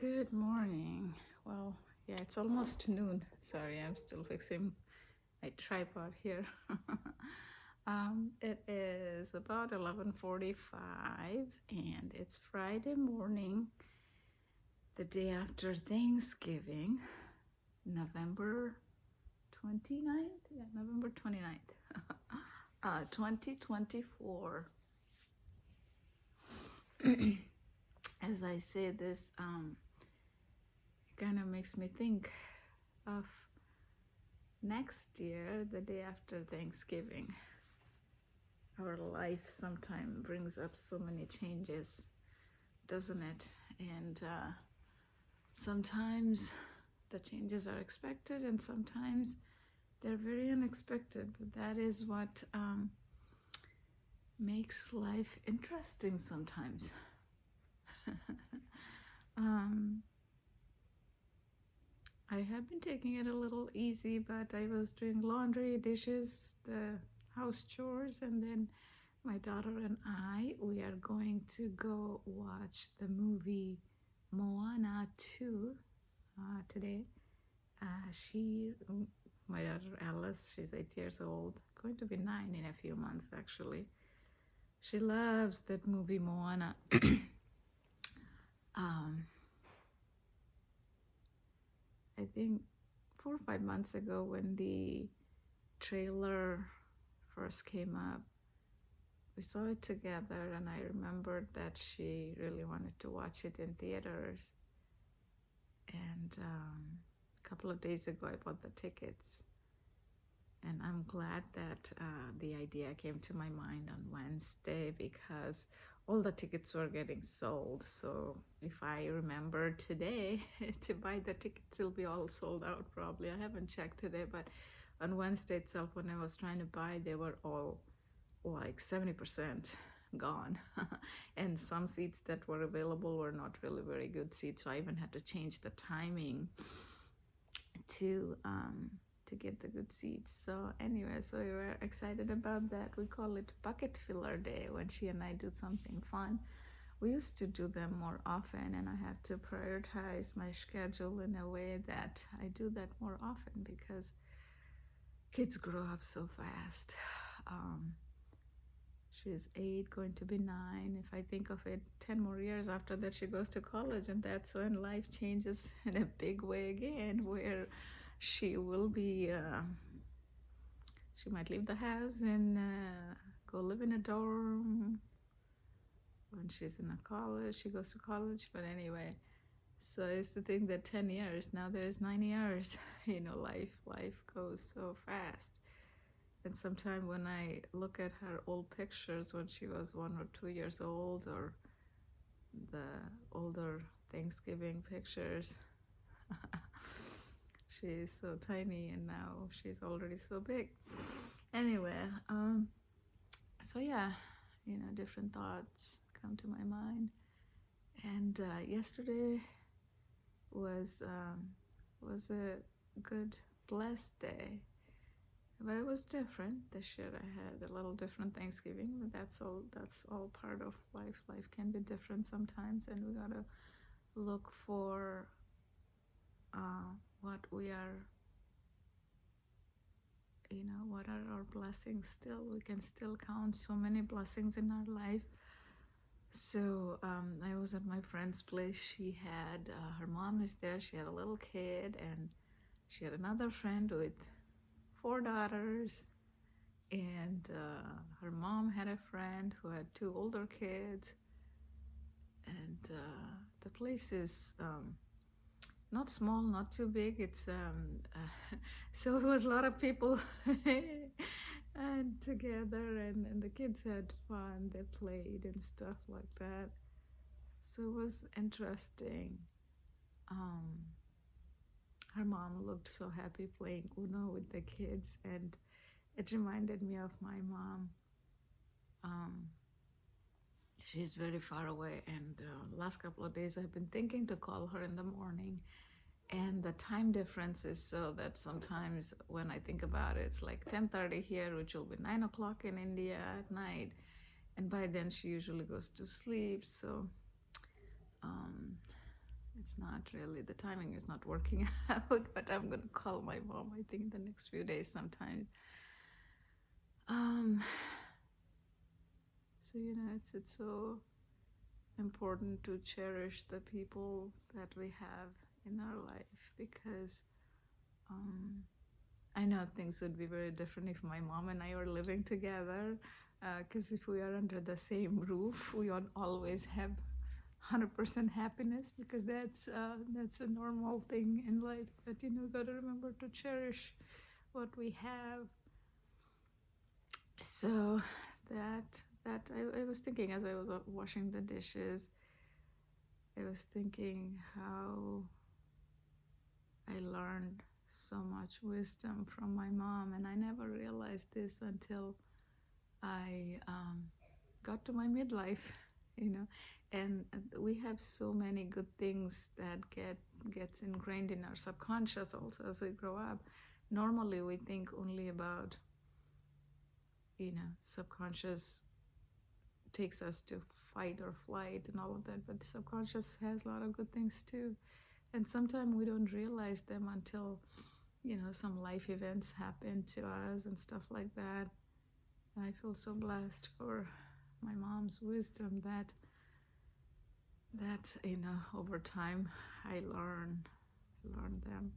Good morning. Well, yeah, it's almost noon. Sorry, I'm still fixing my tripod here. It is about 11:45 and it's Friday morning, the day after Thanksgiving, November 29th? Yeah, November 29th, 2024. As I say this, it kind of makes me think of next year, the day after Thanksgiving. Our life sometimes brings up so many changes, doesn't it? And sometimes the changes are expected and sometimes they're very unexpected, but that is what makes life interesting sometimes. I have been taking it a little easy, but I was doing laundry, dishes, the house chores, and then my daughter and we are going to go watch the movie Moana 2 today. My daughter Alice, she's 8 years old, going to be 9 in a few months actually. She loves that movie Moana. I think 4 or 5 months ago when the trailer first came up, we saw it together and I remembered that she really wanted to watch it in theaters. And a couple of days ago I bought the tickets. And I'm glad that the idea came to my mind on Wednesday because all the tickets were getting sold. So if I remember today to buy the tickets, it'll be all sold out probably. I haven't checked today, but on Wednesday itself, when I was trying to buy, they were all like 70% gone. And some seats that were available were not really very good seats. So I even had to change the timing to get the good seats. So anyway, so we were excited about that. We call it bucket filler day when she and I do something fun. We used to do them more often and I had to prioritize my schedule in a way that I do that more often because kids grow up so fast. She's 8, going to be 9. If I think of it, 10 more years after that, she goes to college, and that's when life changes in a big way again, where she will be, she might leave the house and go live in a dorm. When she's in a college, she goes to college, but anyway, so I used to think that 10 years, now there's 9 years, life goes so fast. And sometimes when I look at her old pictures when she was 1 or 2 years old, or the older Thanksgiving pictures, she's so tiny and now she's already so big. Anyway, so yeah, different thoughts come to my mind. And yesterday was a good, blessed day. But it was different this year. I had a little different Thanksgiving, but that's all part of life. Life can be different sometimes, and we gotta look for what we are, what are our blessings still. We can still count so many blessings in our life. So I was at my friend's place. She had, her mom is there. She had a little kid, and she had another friend with 4 daughters. And her mom had a friend who had 2 older kids. And the place is not small, not too big. It's so it was a lot of people and together, and the kids had fun. They played and stuff like that. So it was interesting. Her mom looked so happy playing Uno with the kids, and it reminded me of my mom. She's very far away, and last couple of days I've been thinking to call her in the morning, and the time difference is so that sometimes when I think about it, it's like 10:30 here, which will be 9 o'clock in India at night, and by then she usually goes to sleep. So it's not really, the timing is not working out, but I'm going to call my mom, I think, the next few days sometime. Um, so, it's so important to cherish the people that we have in our life, because um, I know things would be very different if my mom and I were living together. Because if we are under the same roof, we won't always have 100% happiness, because that's a normal thing in life. But got to remember to cherish what we have. So I was thinking as I was washing the dishes, I was thinking how I learned so much wisdom from my mom, and I never realized this until I got to my midlife, and we have so many good things that gets ingrained in our subconscious also as we grow up. Normally, we think only about, subconscious takes us to fight or flight and all of that, but the subconscious has a lot of good things too. And sometimes we don't realize them until, some life events happen to us and stuff like that. And I feel so blessed for my mom's wisdom that over time I learned them.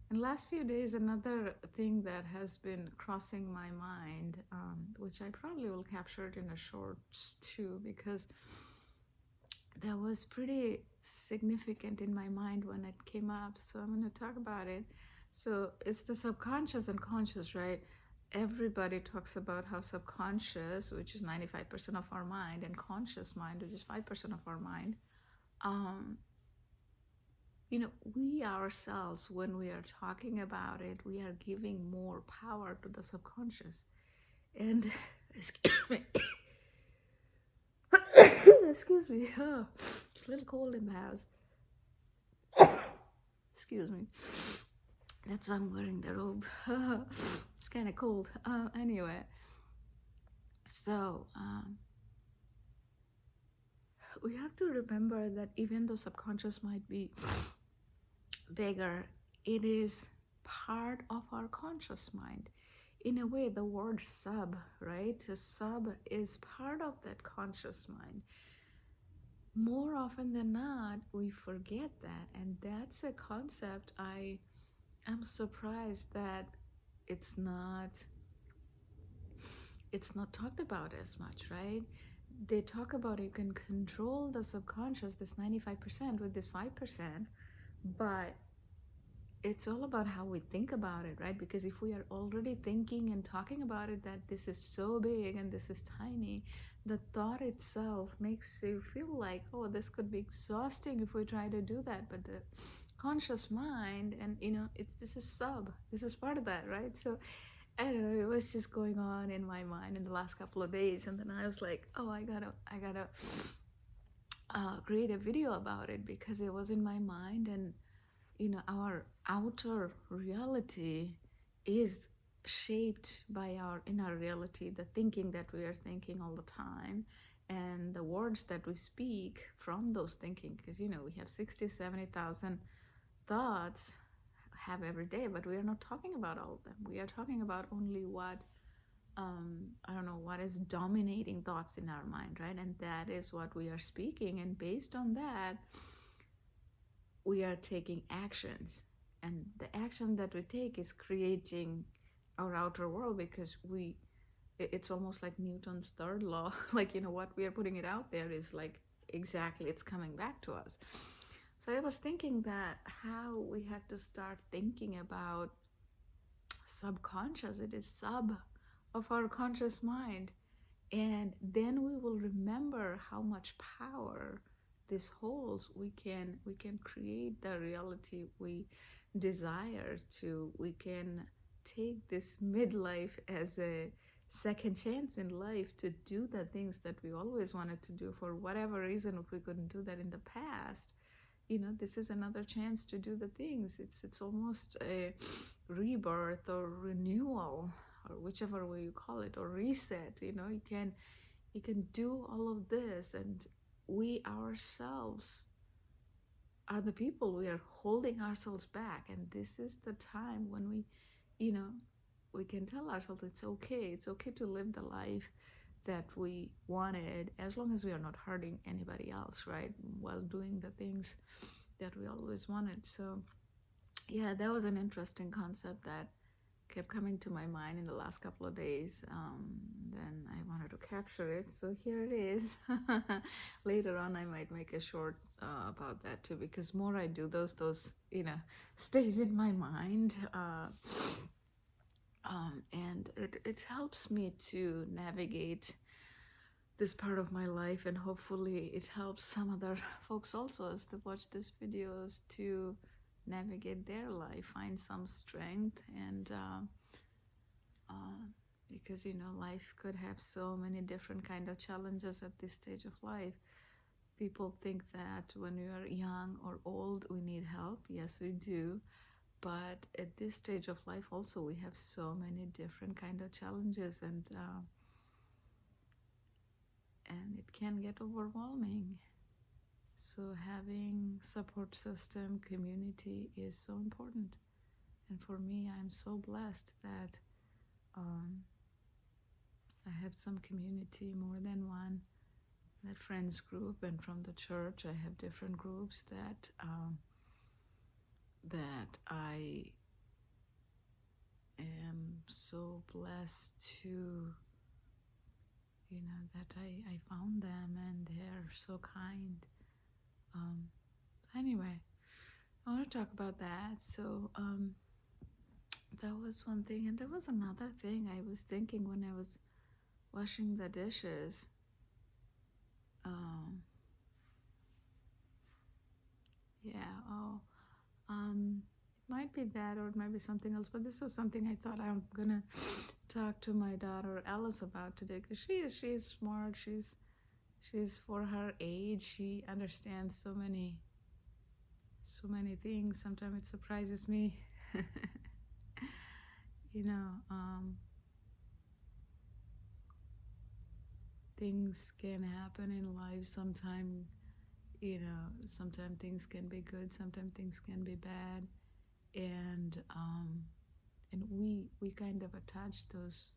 In the last few days, another thing that has been crossing my mind, which I probably will capture it in a shorts too, because that was pretty significant in my mind when it came up. So I'm going to talk about it. So it's the subconscious and conscious, right? Everybody talks about how subconscious, which is 95% of our mind, and conscious mind, which is 5% of our mind, we ourselves, when we are talking about it, we are giving more power to the subconscious. And excuse me, excuse me, it's a little cold in the house. Excuse me. That's why I'm wearing the robe. It's kind of cold. Anyway, so we have to remember that even though subconscious might be bigger, it is part of our conscious mind. In a way, the word sub, right? A sub is part of that conscious mind. More often than not, we forget that. And that's a concept I'm surprised that it's not talked about as much, right? They talk about you can control the subconscious, this 95% with this 5%, but it's all about how we think about it, right? Because if we are already thinking and talking about it that this is so big and this is tiny, the thought itself makes you feel like, oh, this could be exhausting if we try to do that. But the conscious mind, and this is part of that, right? So I don't know, it was just going on in my mind in the last couple of days, and then I was like, oh, I gotta create a video about it, because it was in my mind. And our outer reality is shaped by our inner reality, the thinking that we are thinking all the time, and the words that we speak from those thinking, because we have 60,000-70,000 thoughts have every day, but we are not talking about all of them. We are talking about only what I don't know, what is dominating thoughts in our mind, right? And that is what we are speaking, and based on that we are taking actions, and the action that we take is creating our outer world, because it's almost like Newton's third law. Like, what we are putting it out there is like exactly, it's coming back to us. So I was thinking that how we have to start thinking about subconscious. It is sub of our conscious mind, and then we will remember how much power this holds. We can create the reality we desire to. We can take this midlife as a second chance in life to do the things that we always wanted to do. For whatever reason, if we couldn't do that in the past, this is another chance to do the things. It's almost a rebirth or renewal, or whichever way you call it, or reset. You can do all of this, and we ourselves are the people we are holding ourselves back. And this is the time when you know, we can tell ourselves it's okay to live the life that we wanted, as long as we are not hurting anybody else, right? While doing the things that we always wanted. So, yeah, that was an interesting concept that kept coming to my mind in the last couple of days. Then I wanted to capture it, so here it is. Later on, I might make a short about that too, because more I do, those stays in my mind, and it helps me to navigate this part of my life, and hopefully it helps some other folks also as they watch these videos to navigate their life, find some strength, and uh, because life could have so many different kind of challenges at this stage of life. People think that when we are young or old we need help. Yes, we do, but at this stage of life also we have so many different kind of challenges, and it can get overwhelming. So having support system, community is so important. And for me, I'm so blessed that um, I have some community, more than one, that friends group, and from the church I have different groups that I am so blessed to, that I found them, and they're so kind. Anyway, I want to talk about that. So that was one thing, and there was another thing I was thinking when I was washing the dishes. Um, yeah, it might be that, or it might be something else, but this was something I thought I'm gonna talk to my daughter Alice about today, because she's smart. She's for her age. She understands so many things. Sometimes it surprises me. you know, um, things can happen in life. Sometimes things can be good. Sometimes things can be bad, and we kind of attach those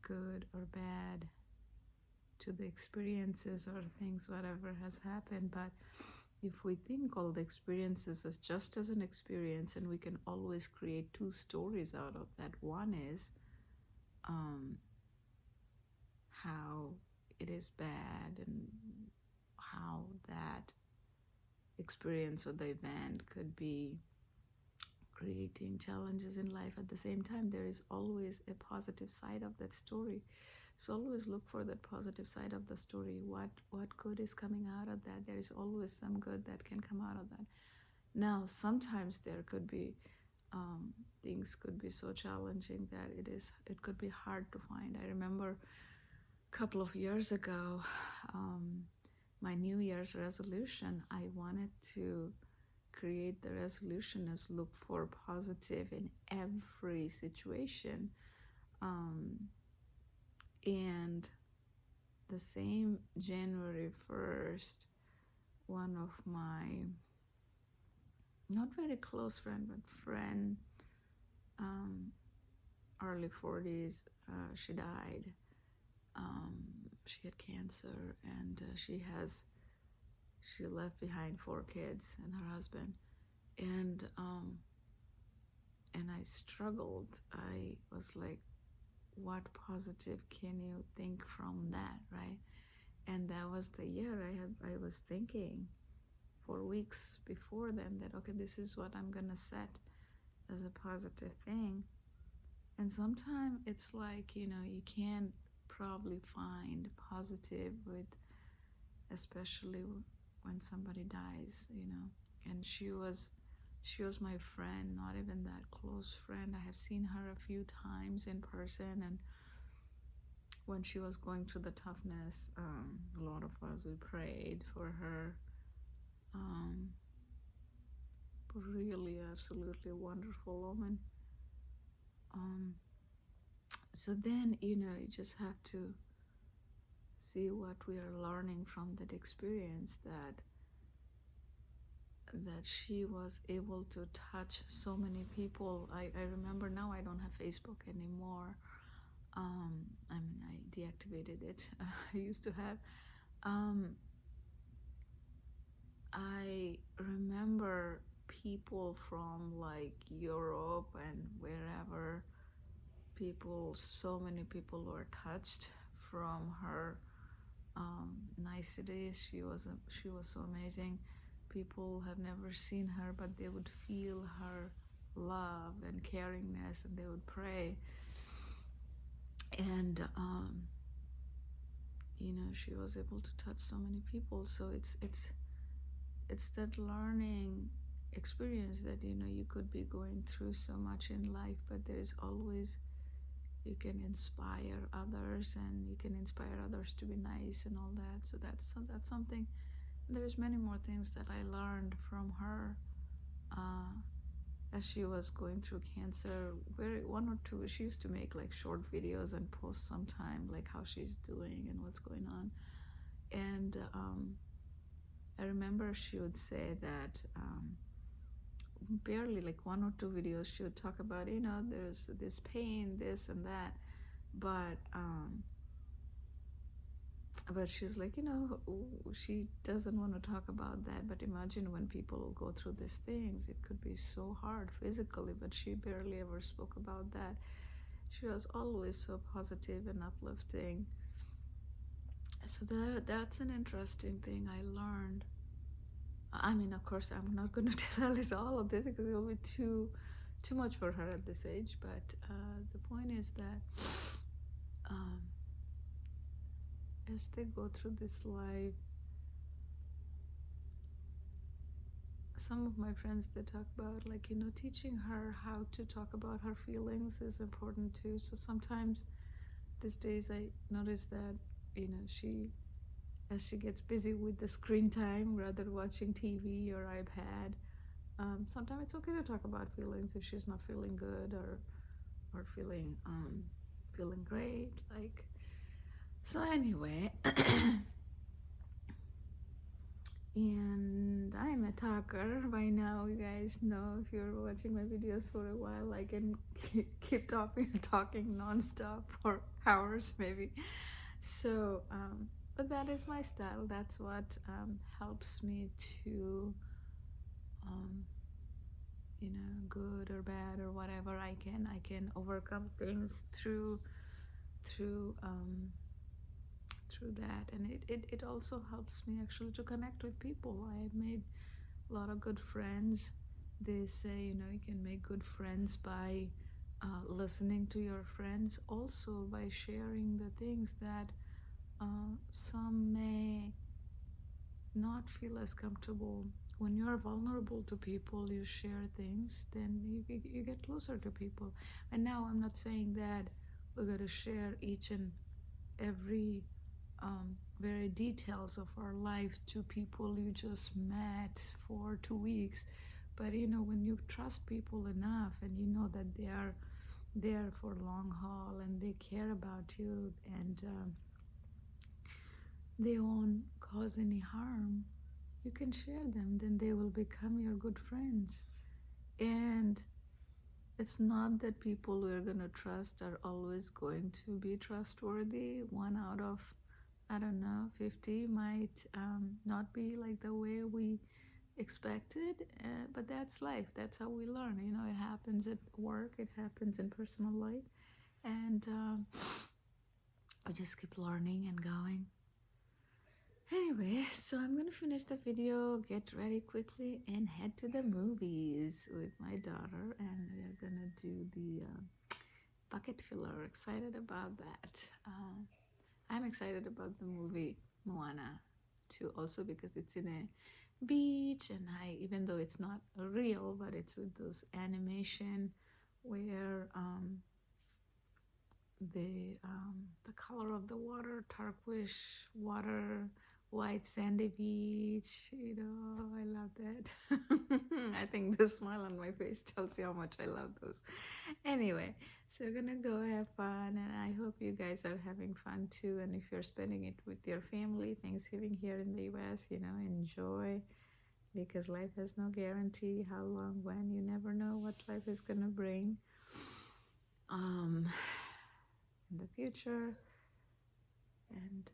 good or bad to the experiences or things, whatever has happened. But if we think all the experiences as just as an experience, and we can always create two stories out of that. One is um, how it is bad, and how that experience or the event could be creating challenges in life. At the same time, there is always a positive side of that story. So always look for that positive side of the story. What good is coming out of that? There is always some good that can come out of that. Now, sometimes there could be things could be so challenging that it could be hard to find. I remember a couple of years ago, my New Year's resolution, I wanted to create the resolution as look for positive in every situation. And the same January 1st, one of my not very close friend, but friend, early 40s, she died. She had cancer, and she left behind 4 kids and her husband, and I struggled. I was like, what positive can you think from that, right? And that was the year I was thinking for weeks before then that, okay, this is what I'm gonna set as a positive thing. And sometimes it's like, you can't probably find positive with, especially when somebody dies, and she was my friend, not even that close friend. I have seen her a few times in person, and when she was going through the toughness, a lot of us, we prayed for her. Really, absolutely wonderful woman. So then, you just have to see what we are learning from that experience, that that she was able to touch so many people. I remember now I don't have Facebook anymore. I mean, I deactivated it. I used to have. Um, I remember people from like Europe and wherever, people, so many people were touched from her niceties. She was so amazing. People have never seen her, but they would feel her love and caringness, and they would pray. And she was able to touch so many people. So it's that learning experience that you could be going through so much in life, but there's always, you can inspire others, and you can inspire others to be nice and all that. So that's something. There's many more things that I learned from her as she was going through cancer. One or two, she used to make like short videos and post sometime like how she's doing and what's going on. And I remember she would say that barely like one or two videos she would talk about, there's this pain, this and that, but she's like, she doesn't want to talk about that. But imagine when people go through these things, it could be so hard physically, but she barely ever spoke about that. She was always so positive and uplifting. So that's an interesting thing I learned. I mean, of course, I'm not going to tell Alice all of this because it'll be too much for her at this age. But the point is that as they go through this life, some of my friends, they talk about like, teaching her how to talk about her feelings is important too. So sometimes these days I notice that, as she gets busy with the screen time, rather watching TV or iPad, sometimes it's okay to talk about feelings if she's not feeling good or feeling great. Like, so anyway, and I'm a talker by now. You guys know, if you're watching my videos for a while, I can keep talking nonstop for hours maybe. So but that is my style. That's what helps me to good or bad or whatever, I can overcome things through that. And it also helps me actually to connect with people. I made a lot of good friends. They say, you can make good friends by listening to your friends, also by sharing the things that some may not feel as comfortable. When you're vulnerable to people, you share things, then you get closer to people. And now I'm not saying that we're going to share each and every very details of our life to people you just met for 2 weeks. But when you trust people enough, and you know that they are there for long haul, and they care about you, and they won't cause any harm, you can share them. Then they will become your good friends. And it's not that people we're going to trust are always going to be trustworthy. One out of, I don't know, 50 might not be like the way we expected, but that's life. That's how we learn. It happens at work, it happens in personal life, and we just keep learning and going. Anyway, so I'm gonna finish the video, get ready quickly, and head to the movies with my daughter, and we're gonna do the bucket filler. Excited about that. I'm excited about the movie Moana too, also because it's in a beach, and even though it's not real, but it's with those animation where the color of the water, turquoise water, white sandy beach, I love that. I think the smile on my face tells you how much I love those. Anyway, so we're gonna go have fun, and I hope you guys are having fun too. And if you're spending it with your family, Thanksgiving here in the US, enjoy because life has no guarantee how long, when. You never know what life is going to bring in the future. And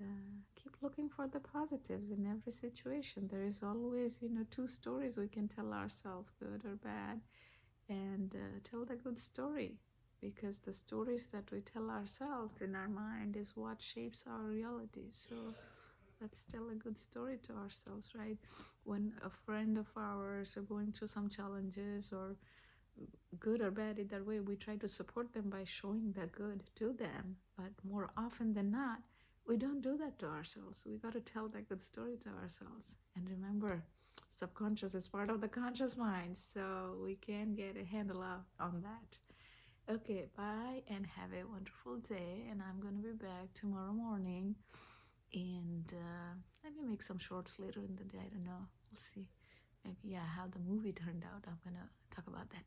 keep looking for the positives in every situation. There is always, two stories we can tell ourselves, good or bad, and tell the good story, because the stories that we tell ourselves in our mind is what shapes our reality. So let's tell a good story to ourselves, right? When a friend of ours are going through some challenges, or good or bad, either way, we try to support them by showing the good to them. But more often than not, we don't do that to ourselves. We got to tell that good story to ourselves. And remember, subconscious is part of the conscious mind, so we can get a handle on that. Okay, bye and have a wonderful day. And I'm going to be back tomorrow morning, and maybe make some shorts later in the day. I don't know. We'll see. Maybe, yeah, how the movie turned out. I'm going to talk about that.